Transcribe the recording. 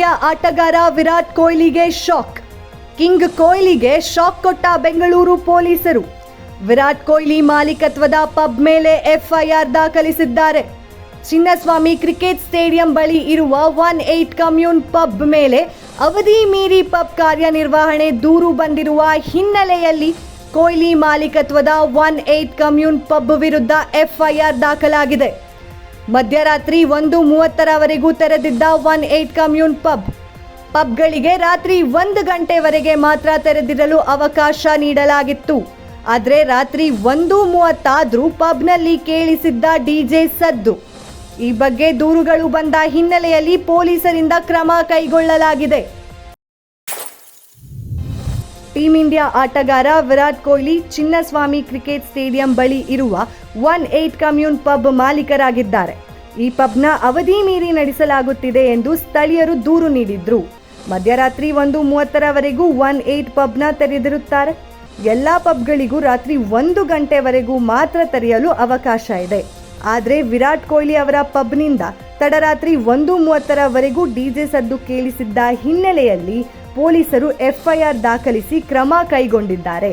India ಆಟಗಾರ Virat ಕೊಹ್ಲಿಗೆ shock. King ಕೊಹ್ಲಿಗೆ shock ಕೊಟ್ಟ ಬೆಂಗಳೂರು ಪೊಲೀಸರು. ವಿರಾಟ್ ಕೊಹ್ಲಿ ಮಾಲೀಕತ್ವದ ಪಬ್ ಮೇಲೆ ಎಫ್ಐಆರ್ ದಾಖಲಿಸಿದ್ದಾರೆ. ಚಿನ್ನಸ್ವಾಮಿ ಕ್ರಿಕೆಟ್ ಸ್ಟೇಡಿಯಂ ಬಳಿ ಇರುವ 18 ಕಮ್ಯೂನ್ ಪಬ್ ಮೇಲೆ ಅವಧಿ ಮೀರಿ ಪಬ್ ಕಾರ್ಯನಿರ್ವಹಣೆ ದೂರು ಬಂದಿರುವ ಹಿನ್ನೆಲೆಯಲ್ಲಿ ಕೊಹ್ಲಿ ಮಾಲೀಕತ್ವದ 18 ಕಮ್ಯೂನ್ ಪಬ್ ವಿರುದ್ಧ ಎಫ್ಐಆರ್ ದಾಖಲಾಗಿದೆ. ಮಧ್ಯರಾತ್ರಿ 1:30ರವರೆಗೂ ತೆರೆದಿದ್ದ 18 ಕಮ್ಯೂನ್ ಪಬ್ಗಳಿಗೆ ರಾತ್ರಿ 1 ಗಂಟೆವರೆಗೆ ಮಾತ್ರ ತೆರೆದಿರಲು ಅವಕಾಶ ನೀಡಲಾಗಿತ್ತು. ಆದರೆ ರಾತ್ರಿ 1:30 ಆದ್ರೂ ಪಬ್ನಲ್ಲಿ ಕೇಳಿಸಿದ್ದ ಡಿಜೆ ಸದ್ದು. ಈ ಬಗ್ಗೆ ದೂರುಗಳು ಬಂದ ಹಿನ್ನೆಲೆಯಲ್ಲಿ ಪೊಲೀಸರಿಂದ ಕ್ರಮ ಕೈಗೊಳ್ಳಲಾಗಿದೆ. ಟೀಂ ಇಂಡಿಯಾ ಆಟಗಾರ ವಿರಾಟ್ ಕೊಹ್ಲಿ ಚಿನ್ನಸ್ವಾಮಿ ಕ್ರಿಕೆಟ್ ಸ್ಟೇಡಿಯಂ ಬಳಿ ಇರುವ 18 ಕಮ್ಯೂನ್ ಪಬ್ ಮಾಲೀಕರಾಗಿದ್ದಾರೆ. ಈ ಪಬ್ನ ಅವಧಿ ಮೀರಿ ನಡೆಸಲಾಗುತ್ತಿದೆ ಎಂದು ಸ್ಥಳೀಯರು ದೂರು ನೀಡಿದ್ರು. ಮಧ್ಯರಾತ್ರಿ 1:30ರವರೆಗೂ 18 ಪಬ್ನ ತೆರೆದಿರುತ್ತಾರೆ. ಎಲ್ಲಾ ಪಬ್ಗಳಿಗೂ ರಾತ್ರಿ 1 ಗಂಟೆವರೆಗೂ ಮಾತ್ರ ತೆರೆಯಲು ಅವಕಾಶ ಇದೆ. ಆದರೆ ವಿರಾಟ್ ಕೊಹ್ಲಿ ಅವರ ಪಬ್ನಿಂದ ತಡರಾತ್ರಿ 1:30ರವರೆಗೂ ಡಿಜೆ ಸದ್ದು ಕೇಳಿಸಿದ್ದ ಹಿನ್ನೆಲೆಯಲ್ಲಿ ಪೊಲೀಸರು ಎಫ್ಐಆರ್ ದಾಖಲಿಸಿ ಕ್ರಮ ಕೈಗೊಂಡಿದ್ದಾರೆ.